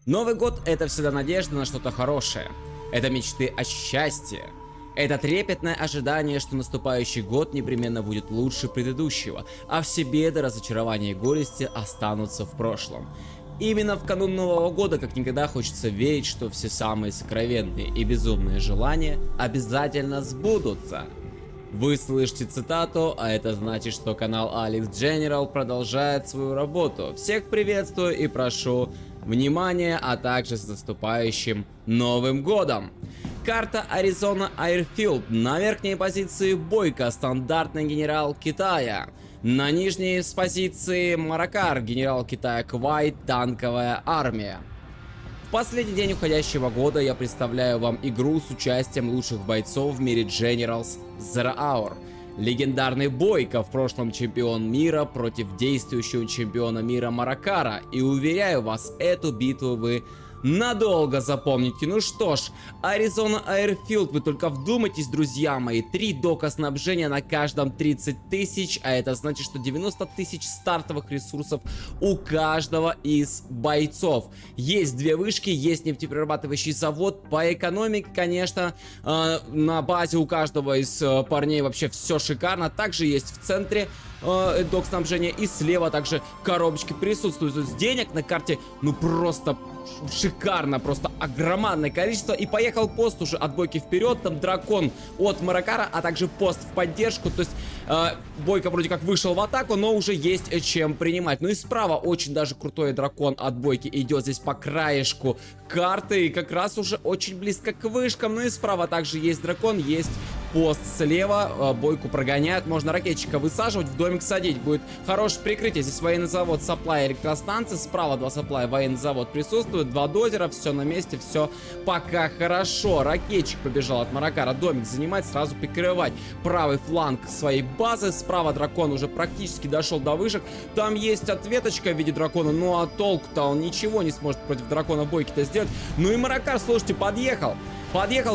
Новый год — это всегда надежда на что-то хорошее. Это мечты о счастье. Это трепетное ожидание, что наступающий год непременно будет лучше предыдущего, а все беды, разочарования и горести останутся в прошлом. Именно в канун Нового года как никогда хочется верить, что все самые сокровенные и безумные желания обязательно сбудутся. Вы слышите цитату, а это значит, что канал Alex General продолжает свою работу. Всех приветствую и прошу внимания, а также с наступающим Новым Годом. Карта Arizona Airfield. На верхней позиции Бойко, стандартный генерал Китая. На нижней с позиции Маракар, генерал Китая Квай, танковая армия. В последний день уходящего года я представляю вам игру с участием лучших бойцов в мире Generals Zero Hour. Легендарный Бойко, в прошлом чемпион мира, против действующего чемпиона мира Маракара. И уверяю вас, эту битву вы надолго запомните. Ну что ж, Arizona Airfield, вы только вдумайтесь, друзья мои. 3 дока снабжения на каждом 30 тысяч, а это значит, что 90 тысяч стартовых ресурсов у каждого из бойцов. Есть 2 вышки, есть нефтеперерабатывающий завод. По экономике, конечно, на базе у каждого из парней вообще все шикарно. Также есть в центре док снабжения, и слева также коробочки присутствуют. То есть денег на карте, ну просто шикарно, просто огромное количество. И поехал пост уже от Бойки вперед, там дракон от Маракара, а также пост в поддержку. То есть Бойко вроде как вышел в атаку, но уже есть чем принимать. Ну и справа очень даже крутой дракон от Бойки идет здесь по краешку карты, и как раз уже очень близко к вышкам. Ну и справа также есть дракон, есть пост слева, Бойку прогоняют, можно ракетчика высаживать, в домик садить, будет хорошее прикрытие. Здесь военный завод, сапплай, электростанции, справа 2 сапплай, военный завод присутствует, 2 дозера, все на месте, все пока хорошо. Ракетчик побежал от Маракара, домик занимать, сразу прикрывать правый фланг своей базы. Справа дракон уже практически дошел до вышек, там есть ответочка в виде дракона, ну а толк-то он ничего не сможет против дракона Бойки-то сделать. Ну и Маракар, слушайте, подъехал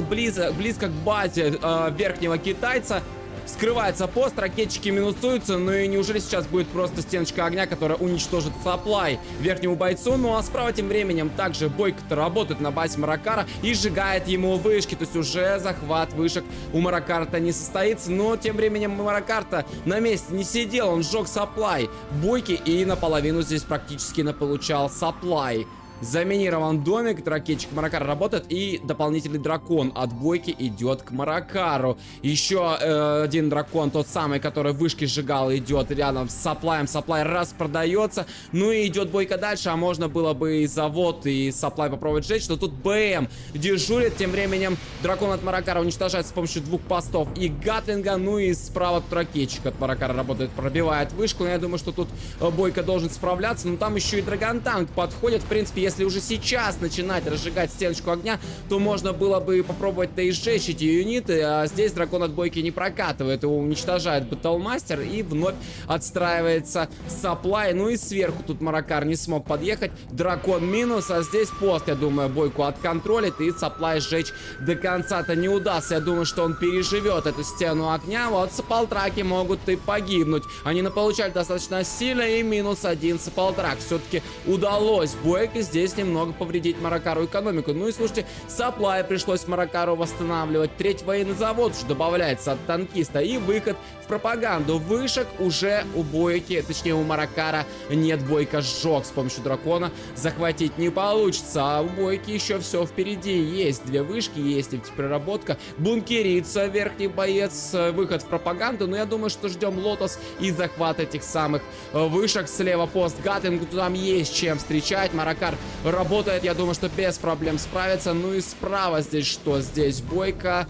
близко к базе верхнего китайца. Вскрывается пост, ракетчики минусуются. Ну и неужели сейчас будет просто стеночка огня, которая уничтожит сапплай верхнему бойцу? Ну а справа тем временем также Бойко-то работает на базе Маракара и сжигает ему вышки. То есть уже захват вышек у Маракара-то не состоится. Но тем временем Маракар-то на месте не сидел, он сжег сапплай Бойки и наполовину здесь практически наполучал сапплай. Заминирован домик, ракетчик Маракара работает, и дополнительный дракон от Бойки идет к Маракару. Еще один дракон, тот самый, который вышки сжигал, идет рядом с сапплаем. Сапплай распродается. Ну и идет Бойко дальше, а можно было бы и завод, и сапплай попробовать сжечь. Но тут БМ дежурит, тем временем дракон от Маракара уничтожает с помощью 2 постов и гатлинга. Ну и справа тут ракетчик от Маракара работает, пробивает вышку. Но я думаю, что тут Бойко должен справляться. Но там еще и драгонтанк подходит. В принципе, если уже сейчас начинать разжигать стеночку огня, то можно было бы попробовать-то и сжечь эти юниты, а здесь дракон от Бойки не прокатывает, его уничтожает Батлмастер и вновь отстраивается сапплай. Ну и сверху тут Маракар не смог подъехать, дракон минус, а здесь пост, я думаю, Бойку отконтролит, и сапплай сжечь до конца-то не удастся. Я думаю, что он переживет эту стену огня. Вот саппалтраки могут и погибнуть, они наполучали достаточно сильно, и -1 саппалтрак все-таки удалось Бойке здесь немного повредить Маракару экономику. Ну и слушайте, сапплай пришлось Маракару восстанавливать. 3-й военный завод уже добавляется от танкиста. И выход в пропаганду. Вышек уже у Бойки, точнее у Маракара нет. Бойко сжег с помощью дракона. Захватить не получится. А у Бойки еще все впереди. Есть 2 вышки, есть нефтепереработка. Бункерится верхний боец. Выход в пропаганду. Но я думаю, что ждем Лотос и захват этих самых вышек. Слева пост Гатлинг. Там есть чем встречать. Маракар работает, я думаю, что без проблем справится. Ну и справа здесь что? Здесь Бойко,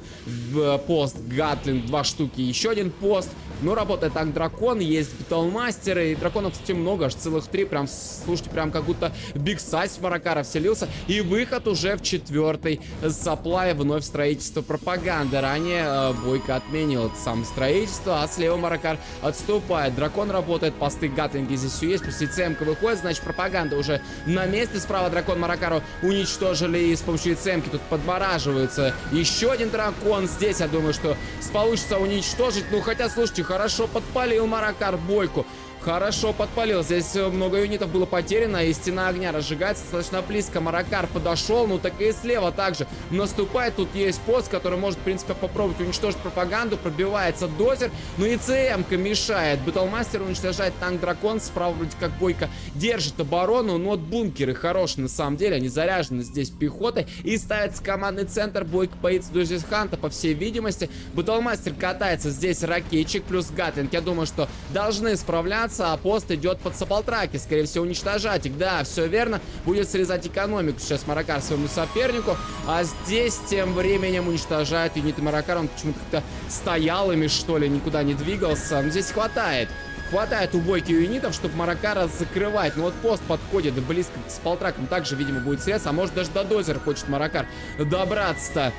пост Гатлинг, 2 штуки, еще один пост. Ну, работает так дракон, есть Батлмастеры, и драконов, кстати, много, аж целых 3. Прям, слушайте, прям как будто Биг Сайз в Маракара вселился. И выход уже в 4-й сапплай, вновь строительство пропаганды. Ранее Бойко отменил это самое строительство, а слева Маракар отступает. Дракон работает, посты Гатлинги здесь все есть, плюс ИЦМ-ка выходит, значит, пропаганда уже на месте. Справа дракон Маракару уничтожили, и с помощью ИЦМ-ки тут подмораживается. Еще один дракон здесь, я думаю, что получится уничтожить. Ну, хотя, слушайте, хорошо подпалил Маракар Бойку. Хорошо подпалил. Здесь много юнитов было потеряно, и стена огня разжигается достаточно близко. Маракар подошел, ну так и слева также наступает. Тут есть пост, который может, в принципе, попробовать уничтожить пропаганду. Пробивается дозер, но и ЦМ-ка мешает. Батлмастер уничтожает танк Дракон. Справа вроде как Бойко держит оборону, но вот бункеры хорошие на самом деле. Они заряжены здесь пехотой. И ставится командный центр. Бойко боится Дозис Ханта, по всей видимости. Батлмастер катается. Здесь ракетчик плюс гатлинг. Я думаю, что должны справляться. А пост идет под саплтраки, скорее всего, уничтожать их. Да, все верно. Будет срезать экономику сейчас Маракар своему сопернику. А здесь тем временем уничтожает юниты Маракара. Он почему-то как-то стоял ими, что ли, никуда не двигался. Но здесь хватает. Хватает у Бойки юнитов, чтобы Маракара закрывать. Но вот пост подходит близко к саплтракам. Также, видимо, будет срез. А может, даже до дозера хочет Маракар добраться-то.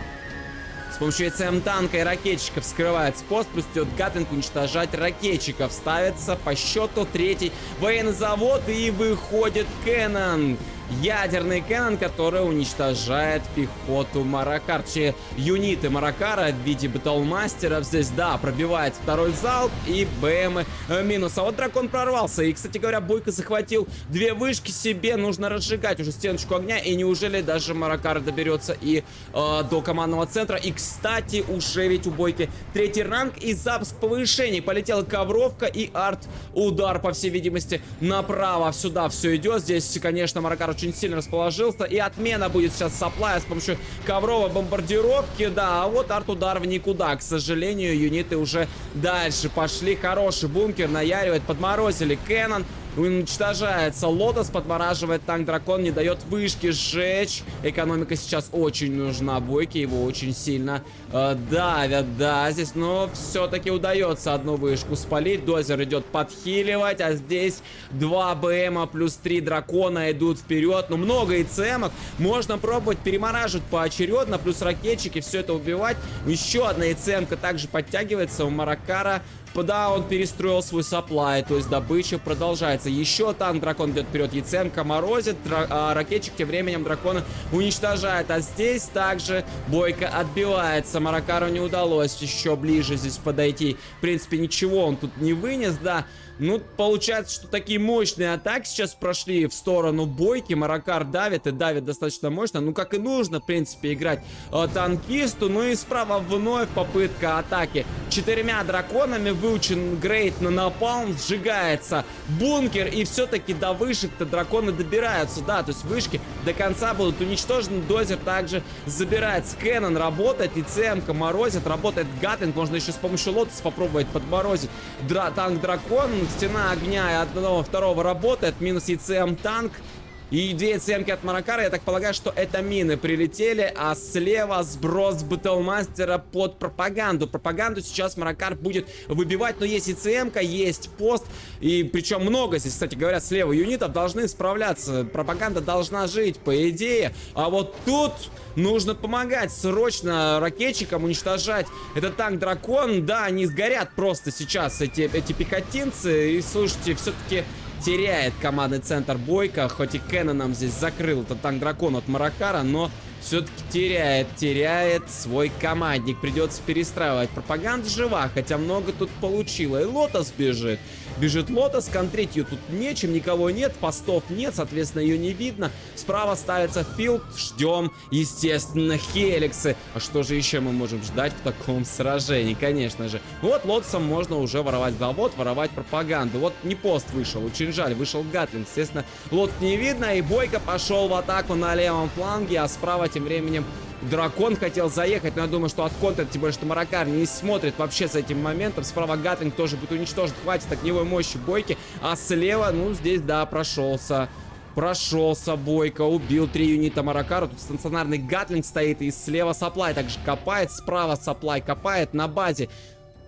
С помощью ЭЦМ-танка и ракетчиков вскрывается пост, плюс идет гатлинг уничтожать ракетчиков. Ставится по счету третий военный завод и выходит Кэннон. Ядерный Кэннон, который уничтожает пехоту Маракар. Юниты Маракара в виде Батлмастеров здесь, да, пробивает второй залп и БМ минус. А вот Дракон прорвался. И, кстати говоря, Бойко захватил две вышки себе. Нужно разжигать уже стеночку огня. И неужели даже Маракар доберется и до командного центра. И, кстати, уже ведь у Бойки третий ранг и запуск повышений. Полетела ковровка и арт-удар, по всей видимости, направо. Сюда все идет. Здесь, конечно, Маракар очень сильно расположился. И отмена будет сейчас саплая с помощью ковровой бомбардировки. Да, а вот арт-удар в никуда. К сожалению, юниты уже дальше пошли. Хороший бункер наяривает. Подморозили Кэннон. Уничтожается Лотос, подмораживает танк Дракон, не дает вышки сжечь. Экономика сейчас очень нужна Бойке, его очень сильно давят, да, здесь, но все-таки удается одну вышку спалить. Дозер идет подхиливать, а здесь 2 БМа плюс 3 Дракона идут вперед. Ну, много ИЦМов, можно пробовать перемораживать поочередно, плюс ракетчики, все это убивать. Еще одна ИЦМка также подтягивается у Маракара. Да, он перестроил свой саплай, то есть добыча продолжается. Еще танк Дракон идет вперед, ЕЦМ-ка морозит, ракетчик тем временем Дракона уничтожает. А здесь также Бойко отбивается, Маракару не удалось еще ближе здесь подойти. В принципе, ничего он тут не вынес, да. Ну, получается, что такие мощные атаки сейчас прошли в сторону Бойки. Маракар давит и давит достаточно мощно. Ну, как и нужно, в принципе, играть танкисту. Ну и справа вновь попытка атаки 4 драконами. Выучен грейд на напалм. Сжигается бункер. И все-таки до вышек-то драконы добираются. Да, то есть вышки до конца будут уничтожены. Дозер также забирается. Кэннон работает. И ЦМ-ка морозит. Работает гатлинг. Можно еще с помощью Лотоса попробовать подморозить танк Дракон. Стена огня и одного второго работает. Минус ЕЦМ танк. И 2 ЕЦМки от Маракара. Я так полагаю, что это мины прилетели. А слева сброс Батлмастера под пропаганду. Пропаганду сейчас Маракар будет выбивать. Но есть ЕЦМка, есть пост. И причем много здесь, кстати говоря, слева юнитов должны справляться. Пропаганда должна жить, по идее. А вот тут нужно помогать срочно ракетчикам уничтожать этот танк Дракон. Да, они сгорят просто сейчас, эти пехотинцы. И слушайте, все-таки теряет командный центр Бойко. Хоть и Кэнноном здесь закрыл этот танк Дракон от Маракара, но все-таки теряет свой командник. Придется перестраивать. Пропаганда жива, хотя много тут получила. И Лотос бежит. Бежит Лотос, контрить ее тут нечем, никого нет, постов нет, соответственно, ее не видно. Справа ставится Филд, ждем, естественно, Хеликсы. А что же еще мы можем ждать в таком сражении, конечно же. Вот Лотосом можно уже воровать завод, воровать пропаганду. Вот не пост вышел, очень жаль, вышел Гатлинг. Естественно, Лотос не видно, и Бойко пошел в атаку на левом фланге, а справа тем временем Дракон хотел заехать, но я думаю, что отконтрит, тем более, что Маракар не смотрит вообще с этим моментом. Справа Гатлинг тоже будет уничтожен, хватит огневой мощи Бойки. А слева, ну, здесь, да, прошелся Бойко, убил 3 юнита Маракара. Тут стационарный Гатлинг стоит, и слева саплай также копает, справа саплай копает на базе.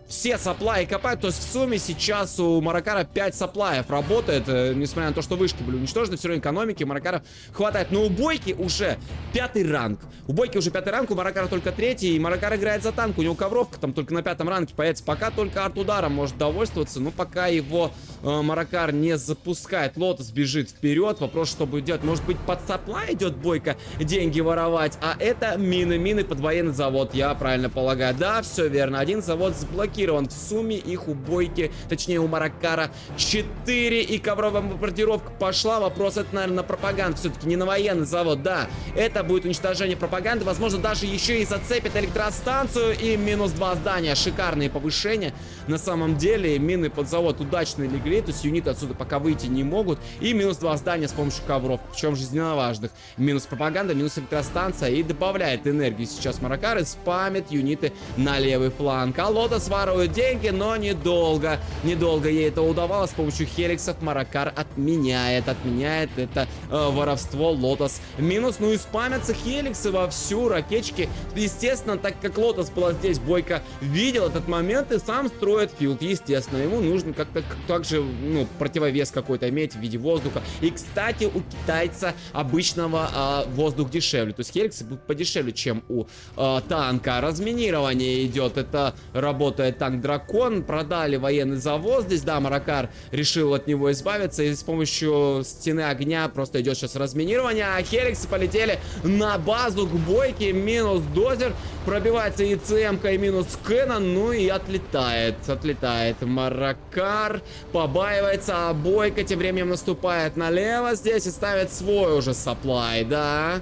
Все саплаи копают, то есть в сумме сейчас у Маракара 5 саплаев работает, несмотря на то, что вышки были уничтожены, все равно экономики у Маракара хватает. Но у Бойки уже 5-й ранг. У Бойки уже 5-й ранг, у Маракара только 3-й, и Маракар играет за танк, у него ковровка там только на 5-м ранге появится. Пока только арт-ударом может довольствоваться, но пока его Маракар не запускает. Лотос бежит вперед, вопрос, что будет делать. Может быть, под саплай идет Бойко деньги воровать, а это мины под военный завод, я правильно полагаю. Да, все верно, один завод заблокирован. заблокирован. В сумме их у Бойки, точнее у Маракара 4, и ковровая бомбардировка пошла. Вопрос это, наверное, на пропаганду, все-таки не на военный завод, да. Это будет уничтожение пропаганды, возможно, даже еще и зацепит электростанцию, и минус 2 здания. Шикарные повышения. На самом деле, мины под завод удачно легли, то есть юниты отсюда пока выйти не могут, и минус 2 здания с помощью ковров, причем жизненно важных. Минус пропаганда, минус электростанция, и добавляет энергии сейчас Маракар, и спамит юниты на левый фланг. А Лотос ворует деньги, но недолго. Недолго ей это удавалось. С помощью хеликсов Маракар отменяет это воровство. Лотос минус. Ну и спамятся хеликсы вовсю, ракетчики. Естественно, так как Лотос была здесь, Бойко видел этот момент и сам строит филд. Естественно, ему нужно как-то также, ну, противовес какой-то иметь в виде воздуха. И, кстати, у китайца обычного воздух дешевле. То есть хеликсы будут подешевле, чем у танка. Разминирование идет. Это работает танк Дракон. Продали военный завод здесь. Да, Маракар решил от него избавиться. И с помощью стены огня просто идет сейчас разминирование. А хеликсы полетели на базу к Бойке. Минус дозер. Пробивается и ЦМ-ка, и минус Кэнон. Ну и отлетает. Отлетает Маракар. Побаивается. А Бойко тем временем наступает налево здесь и ставит свой уже сапплай. Да.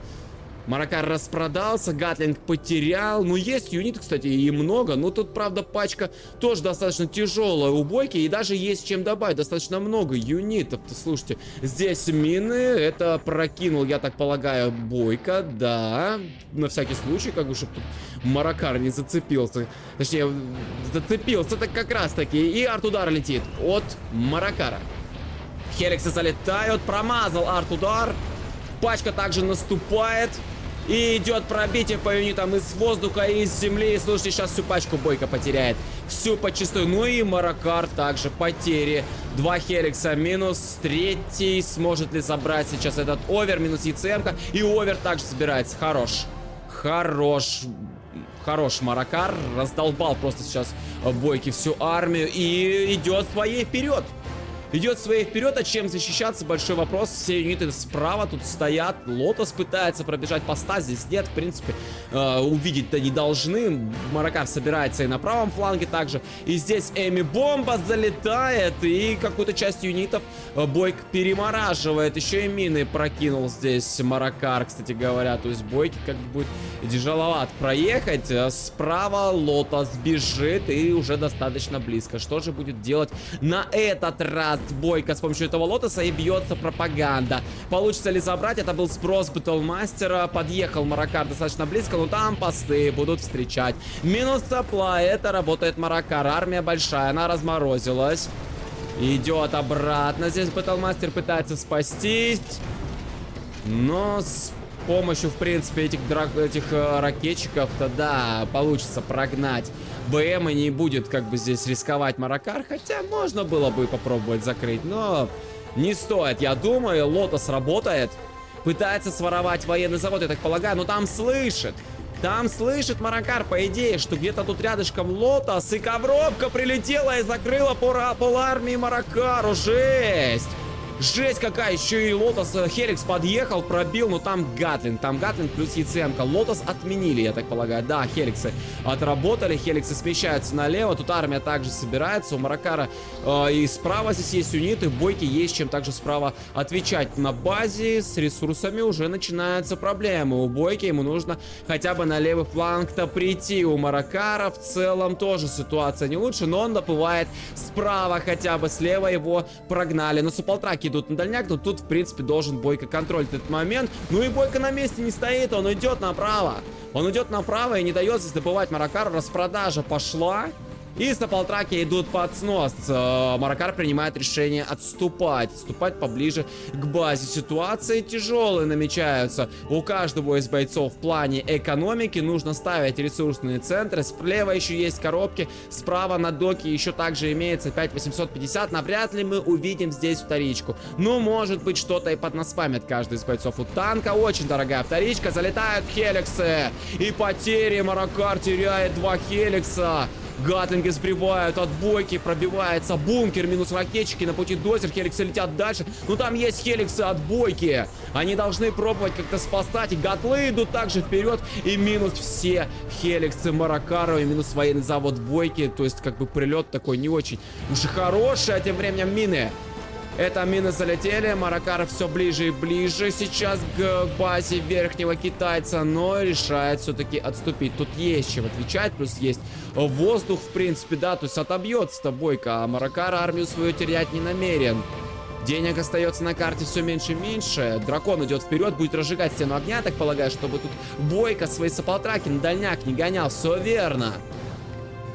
Маракар распродался, Гатлинг потерял. Ну, есть юниты, кстати, и много. Но тут, правда, пачка тоже достаточно тяжелая у Бойки. И даже есть чем добавить. Достаточно много юнитов-то. Слушайте, здесь мины. Это прокинул, я так полагаю, Бойко. Да, на всякий случай, как бы, чтобы тут Маракар не зацепился. Точнее, зацепился-то как раз-таки. И арт-удар летит от Маракара. Хеликсы залетают. Промазал арт-удар. Пачка также наступает. И идет пробитие по юнитам из воздуха, и из земли. И слушайте, сейчас всю пачку Бойко потеряет. Всю почистую. Ну и Маракар также потери. 2 хеликса минус. Третий сможет ли забрать сейчас этот овер? Минус ЕЦМ-ка. И овер также собирается. Хорош. Хорош Маракар. Раздолбал просто сейчас Бойки всю армию. И идет своей вперед. Идет своей вперед, а чем защищаться? Большой вопрос. Все юниты справа тут стоят. Лотос пытается пробежать поста. Здесь нет, в принципе, увидеть-то не должны. Маракар собирается и на правом фланге также. И здесь Эми бомба залетает. И какую-то часть юнитов Бойко перемораживает. Еще и мины прокинул здесь Маракар, кстати говоря. То есть Бойке как бы будет тяжеловато проехать. Справа Лотос бежит и уже достаточно близко. Что же будет делать на этот раз Бойко? С помощью этого Лотоса и бьется пропаганда. Получится ли забрать? Это был спрос Бэтлмастера. Подъехал Маракар достаточно близко, но там посты будут встречать. Минус сапплай. Это работает Маракар. Армия большая, она разморозилась. Идет обратно. Здесь Бэтлмастер пытается спастись. Но с помощью, в принципе, этих ракетчиков-то, да, получится прогнать БМ, и не будет как бы здесь рисковать Маракар. Хотя можно было бы попробовать закрыть, но не стоит, я думаю. Лотос работает. Пытается своровать военный завод, я так полагаю, но там слышит. Там слышит Маракар, по идее, что где-то тут рядышком Лотос, и ковровка прилетела и закрыла пол армии Маракару. Жесть! Жесть какая, еще и Лотос, Хеликс подъехал, пробил, но там Гатлинг плюс ЕЦМ-ка. Лотос отменили, я так полагаю. Да, Хеликсы отработали, Хеликсы смещаются налево, тут армия также собирается. У Маракара и справа здесь есть юниты, в Бойке есть чем также справа отвечать. На базе с ресурсами уже начинаются проблемы. У Бойки ему нужно хотя бы на левый фланг-то прийти. У Маракара в целом тоже ситуация не лучше, но он доплывает справа хотя бы, слева его прогнали. Но суполтраки идут на дальняк, но тут, в принципе, должен Бойко контролить этот момент. Ну и Бойко на месте не стоит, он идет направо. Он идет направо и не дает здесь добывать Маракару. Распродажа пошла. И с полтраки идут под снос. Маракар принимает решение отступать поближе к базе. Ситуации тяжелые намечаются. У каждого из бойцов в плане экономики нужно ставить ресурсные центры. Слева еще есть коробки. Справа на доке еще также имеется 5850. Навряд ли мы увидим здесь вторичку. Ну, может быть, что-то и поднаспамит каждый из бойцов. У танка очень дорогая вторичка. Залетают хеликсы. И потери. Маракар теряет 2 хеликса. Гатлинги сбривают от Бойки, пробивается бункер, минус ракетчики, на пути дозер, хеликсы летят дальше. Ну там есть хеликсы от Бойки. Они должны пробовать как-то спасать, и гатлы идут также вперед, и минус все хеликсы Маракарова, и минус военный завод Бойки. То есть как бы прилет такой не очень уж и хороший, а тем временем мины. Это мины залетели, Маракаров все ближе и ближе сейчас к базе верхнего китайца, но решает все-таки отступить. Тут есть чем отвечать, плюс есть воздух, в принципе, да, то есть отобьется-то Бойко, а Маракар армию свою терять не намерен. Денег остается на карте все меньше и меньше. Дракон идет вперед, будет разжигать стену огня, так полагаю, чтобы тут Бойко свои саплтраки на дальняк не гонял, все верно.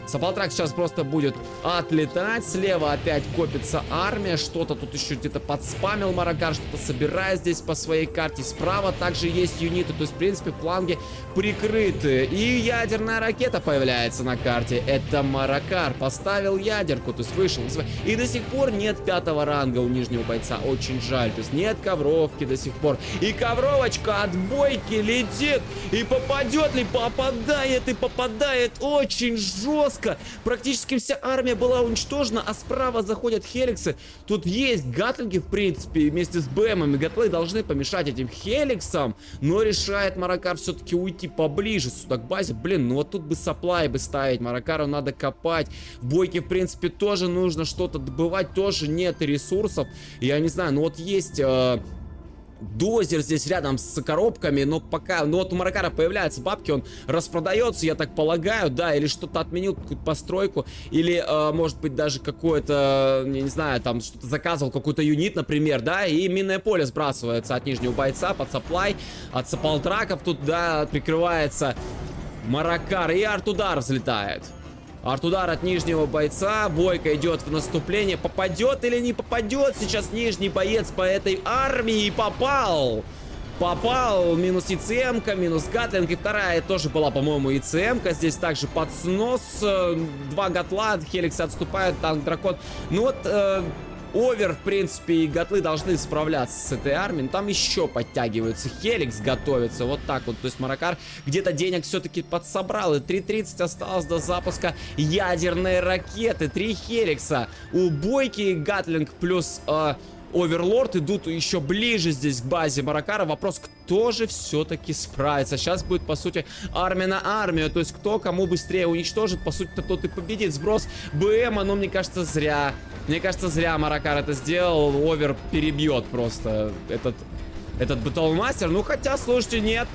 Саплтрак сейчас просто будет отлетать. Слева опять копится армия. Что-то тут еще где-то подспамил Маракар. Что-то собирает здесь по своей карте. Справа также есть юниты. То есть, в принципе, фланги прикрыты. И ядерная ракета появляется на карте. Это Маракар. Поставил ядерку. То есть, вышел. И до сих пор нет 5-го ранга у нижнего бойца. Очень жаль. То есть, нет ковровки до сих пор. И ковровочка от Бойки летит. И попадет ли? Попадает и попадает. Очень жестко. Практически вся армия была уничтожена, а справа заходят хеликсы. Тут есть гатлинги, в принципе, вместе с БМами. Гатлы должны помешать этим хеликсам, но решает Маракар все-таки уйти поближе сюда к базе. Блин, ну вот тут бы саплай бы ставить, Маракару надо копать. В Бойке, в принципе, тоже нужно что-то добывать, тоже нет ресурсов. Я не знаю, ну вот есть... Дозер здесь рядом с коробками, но пока, ну вот у Маракара появляются бабки, он распродается, я так полагаю, да, или что-то отменил, какую-то постройку, или, может быть, даже какое-то, я не знаю, там, что-то заказывал, какой-то юнит, например, да, и минное поле сбрасывается от нижнего бойца под саплай, от саплтраков тут, да, прикрывается Маракар, и арт-удар взлетает. Арт-удар от нижнего бойца. Бойко идет в наступление. Попадет или не попадет сейчас нижний боец по этой армии? Попал! Попал. Минус ИЦМ-ка, минус Гатлинг. И вторая тоже была, по-моему, ИЦМ-ка. Здесь также под снос. 2 гатла. Хеликсы отступают. Танк дракон. Ну вот... Овер, в принципе, и гатлы должны справляться с этой армией. Там еще подтягиваются. Хеликс готовится. Вот так вот. То есть Маракар где-то денег все-таки подсобрал. И 3:30 осталось до запуска ядерной ракеты. 3 хеликса. У Бойки гатлинг плюс... Оверлорд идут еще ближе здесь к базе Маракара. Вопрос, кто же все-таки справится. Сейчас будет, по сути, армия на армию. То есть, кто кому быстрее уничтожит, по сути-то тот и победит. Сброс БМа, но мне кажется, зря. Мне кажется, зря Маракар это сделал. Овер перебьет просто этот Батлмастер. Ну, хотя, слушайте, нет.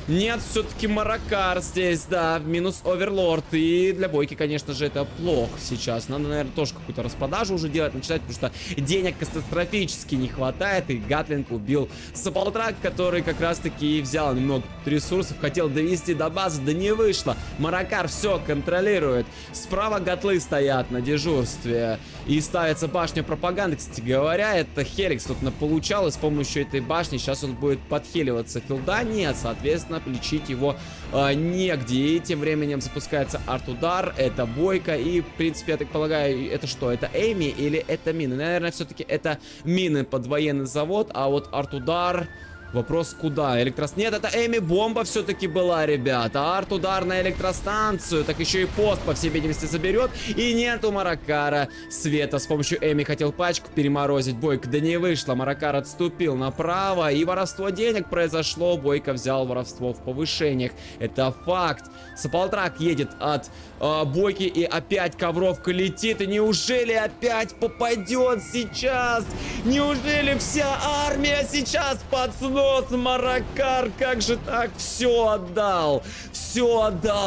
Нет, все-таки Маракар здесь, да, минус Оверлорд. И для Бойки, конечно же, это плохо сейчас. Надо, наверное, тоже какую-то распродажу уже делать, начинать, потому что денег катастрофически не хватает. И Гатлинг убил Саплтрак, который как раз-таки взял немного ресурсов, хотел довести до базы, да не вышло. Маракар все контролирует. Справа гатлы стоят на дежурстве. И ставится башня пропаганды. Кстати говоря, это Хеликс тут получалось с помощью этой башни. Сейчас он будет подхиливаться. Филда нет, соответственно, лечить его негде. И тем временем запускается арт-удар. Это Бойко. И, в принципе, я так полагаю, это что? Это Эми или это мины? Наверное, все-таки это мины под военный завод. А вот арт-удар... Вопрос куда? Нет, это Эми бомба все-таки была, ребята. Арт-удар на электростанцию. Так еще и пост, по всей видимости, заберет. И нету Маракара света. С помощью Эми хотел пачку переморозить. Бойко, да не вышло. Маракар отступил направо. И воровство денег произошло. Бойко взял воровство в повышениях. Это факт. Саплтрак едет от Бойки. И опять ковровка летит. И неужели опять попадет сейчас? Неужели вся армия сейчас под снос? Маракар, как же так? Все отдал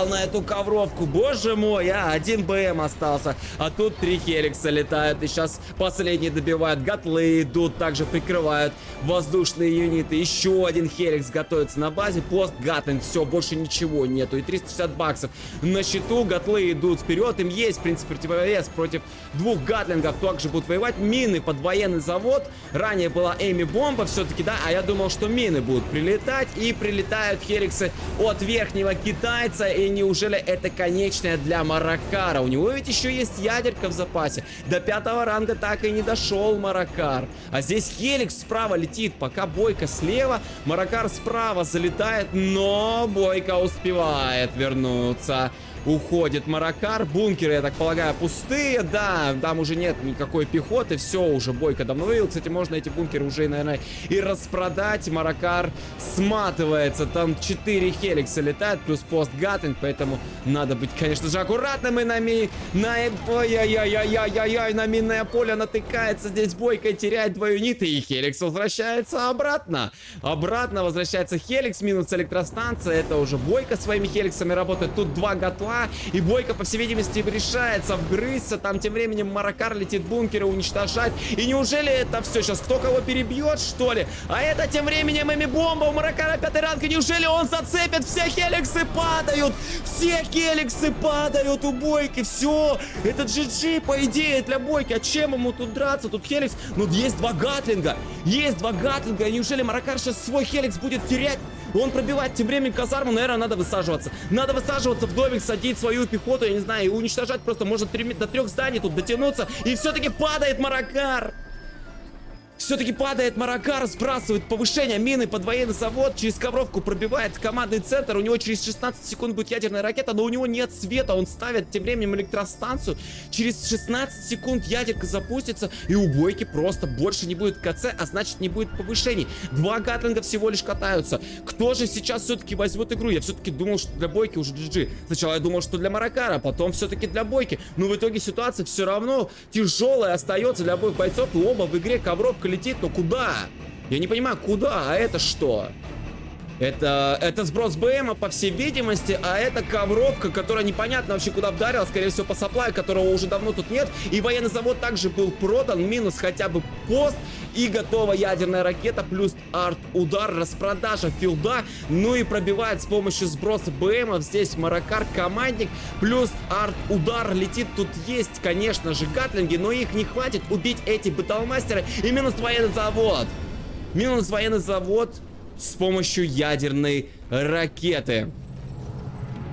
на эту ковровку. Боже мой, один БМ остался. А тут 3 хеликса летают. И сейчас последний добивают. Гатлы идут, также прикрывают воздушные юниты. Еще один хеликс готовится на базе. Пост Гатлинг, все, больше ничего нету. И 360 баксов на счету. Гатлы идут вперед. Им есть, в принципе, противовес против 2 гатлингов. Также будут воевать. Мины под военный завод. Ранее была Эми бомба все-таки, да. А я думал, что мины будут прилетать. И прилетают хеликсы от верхнего китайца. И неужели это конечная для Маракара? У него ведь еще есть ядерка в запасе. До 5-го ранга так и не дошел Маракар. А здесь хеликс справа летит. Пока Бойко слева. Маракар справа залетает. Но Бойко успевает вернуться. уходит Маракар. Бункеры, я так полагаю, пустые. Да, там уже нет никакой пехоты. Все, уже Бойко давно вывел. Кстати, можно эти бункеры уже, наверное, и распродать. Маракар сматывается. Там 4 хеликса летают, плюс пост Гатлинг. Поэтому надо быть, конечно же, аккуратным. И на минное поле натыкается. Здесь Бойко теряет двоюниты. И хеликс возвращается обратно. Обратно возвращается хеликс. Минус электростанция. Это уже Бойко своими хеликсами работает. Тут 2 гатла. И Бойко, по всей видимости, решается вгрызться. Там тем временем Маракар летит бункеры уничтожать. И неужели это все? Сейчас кто кого перебьет, что ли? А это тем временем бомба у Маракара 5-й ранг. И неужели он зацепит? Все хеликсы падают. Все хеликсы падают у Бойки. Все. Это GG, по идее, для Бойки. А чем ему тут драться? Тут хеликс. Ну, есть 2 гатлинга. Есть 2 гатлинга. И неужели Маракар сейчас свой хеликс будет терять? Он пробивает тем временем казарму, наверное, надо высаживаться. Надо высаживаться в домик, садить свою пехоту, я не знаю, и уничтожать просто, может, до 3 зданий тут дотянуться. И все-таки падает Маракар. Все-таки падает Маракар, сбрасывает повышение мины под военный завод, через ковровку пробивает командный центр, у него через 16 секунд будет ядерная ракета, но у него нет света, он ставит тем временем электростанцию, через 16 секунд ядерка запустится, и у Бойки просто больше не будет КЦ, а значит не будет повышений. 2 гатлинга всего лишь катаются. Кто же сейчас все-таки возьмет игру? Я все-таки думал, что для Бойки уже GG. Сначала я думал, что для Маракара, потом все-таки для Бойки, но в итоге ситуация все равно тяжелая остается для обоих бойцов, и оба в игре ковровка летит, но куда? Я не понимаю, куда? А это что? Это сброс БМа, по всей видимости, а это ковровка, которая непонятно вообще куда вдарила, скорее всего по саплаю, которого уже давно тут нет. И военный завод также был продан, минус хотя бы пост, и готова ядерная ракета, плюс арт-удар, распродажа филда, ну и пробивает с помощью сброса БМов здесь Маракар командник, плюс арт-удар летит, тут есть, конечно же, гатлинги, но их не хватит убить эти батлмастеры, и минус военный завод. Минус военный завод с помощью ядерной ракеты.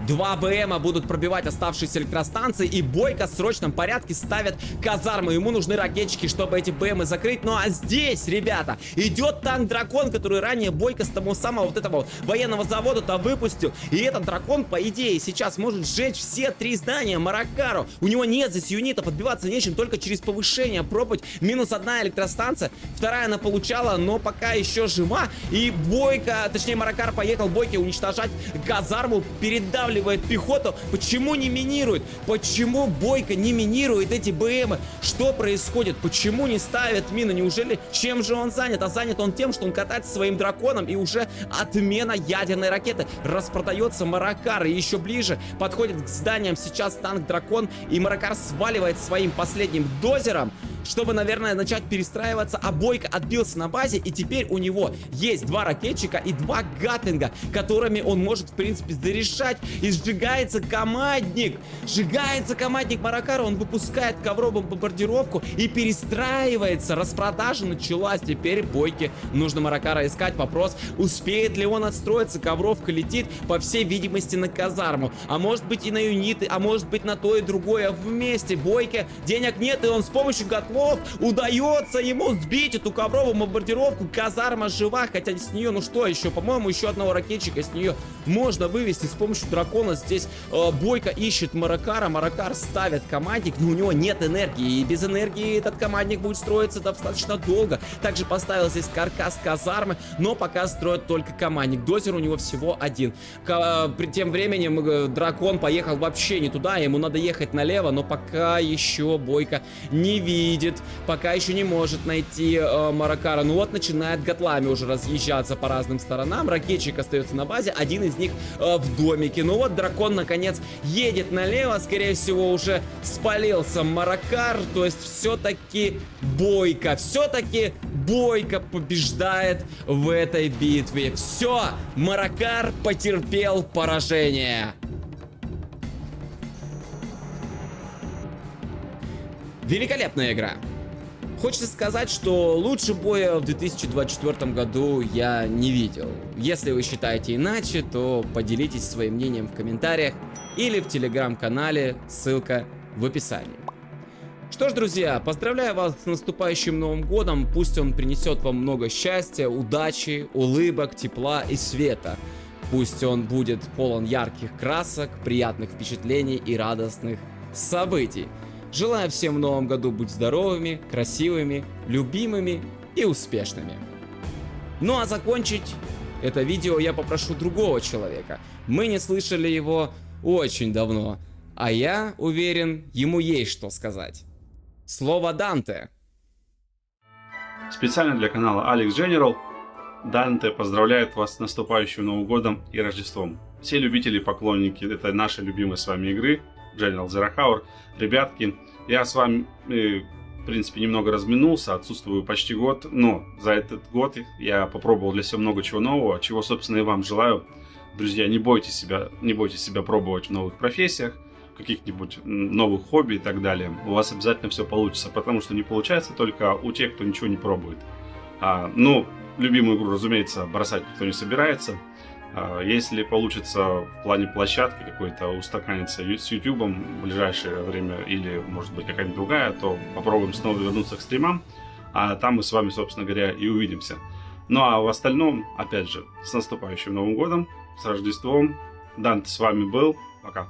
2 БМа будут пробивать оставшиеся электростанции, и Бойко в срочном порядке ставит казарму. Ему нужны ракетчики, чтобы эти БМы закрыть. Ну а здесь, ребята, идет танк-дракон, который ранее Бойко с того самого вот этого военного завода-то выпустил. И этот дракон, по идее, сейчас может сжечь все 3 здания Маракару. У него нет здесь юнитов, отбиваться нечем, только через повышение пробовать. Минус 1 электростанция, 2 она получала, но пока еще жива. И Бойко, точнее Маракар поехал Бойке уничтожать казарму, передавливать пехоту. Почему не минирует? Почему Бойко не минирует эти БМы? Что происходит? Почему не ставит мины? Неужели чем же он занят? А занят он тем, что он катается своим драконом, и уже отмена ядерной ракеты. Распродается Маракар, и еще ближе подходит к зданиям сейчас танк-дракон, и Маракар сваливает своим последним дозером, чтобы, наверное, начать перестраиваться. А Бойко отбился на базе, и теперь у него есть 2 ракетчика и 2 гатлинга, которыми он может, в принципе, зарешать. И сжигается командник. Сжигается командник Маракара. Он выпускает ковровую бомбардировку и перестраивается. Распродажа началась. Теперь Бойке нужно Маракара искать. Вопрос, успеет ли он отстроиться. Ковровка летит, по всей видимости, на казарму. А может быть и на юниты, а может быть на то и другое вместе. Бойке денег нет, и он с помощью гатлов удается ему сбить эту ковровую бомбардировку. Казарма жива, хотя с нее, ну что еще, по-моему, еще одного ракетчика с нее можно вывести с помощью дракона. Здесь Бойко ищет Маракара, Маракар ставит командник, но у него нет энергии, и без энергии этот командник будет строиться достаточно долго. Также поставил здесь каркас казармы, но пока строит только командник. Дозер у него всего 1. Тем временем дракон поехал вообще не туда, ему надо ехать налево, но пока еще Бойко не видит, пока еще не может найти Маракара. Ну вот начинает гатлами уже разъезжаться по разным сторонам, ракетчик остается на базе, один из них в домике. Ну вот дракон наконец едет налево, скорее всего уже спалился Маракар, то есть все-таки Бойко побеждает в этой битве. Все, Маракар потерпел поражение. Великолепная игра. Хочется сказать, что лучше боя в 2024 году я не видел. Если вы считаете иначе, то поделитесь своим мнением в комментариях или в телеграм-канале, ссылка в описании. Что ж, друзья, поздравляю вас с наступающим Новым годом, пусть он принесет вам много счастья, удачи, улыбок, тепла и света. Пусть он будет полон ярких красок, приятных впечатлений и радостных событий. Желаю всем в новом году быть здоровыми, красивыми, любимыми и успешными. Ну а закончить это видео я попрошу другого человека. Мы не слышали его очень давно, а я уверен, ему есть что сказать. Слово Данте. Специально для канала Alex General Данте поздравляет вас с наступающим Новым Годом и Рождеством. Все любители, поклонники этой нашей любимой с вами игры General Zero Hour, ребятки, я с вами, в принципе, немного разминулся, отсутствую почти год, но за этот год я попробовал для себя много чего нового, чего, собственно, и вам желаю. Друзья, не бойтесь себя пробовать в новых профессиях, каких-нибудь новых хобби и так далее. У вас обязательно все получится, потому что не получается только у тех, кто ничего не пробует. Ну, любимую игру, разумеется, бросать никто не собирается. Если получится в плане площадки какой-то устаканиться с YouTube в ближайшее время или, может быть, какая-нибудь другая, то попробуем снова вернуться к стримам, а там мы с вами, собственно говоря, и увидимся. Ну а в остальном, опять же, с наступающим Новым Годом, с Рождеством. Данте с вами был. Пока.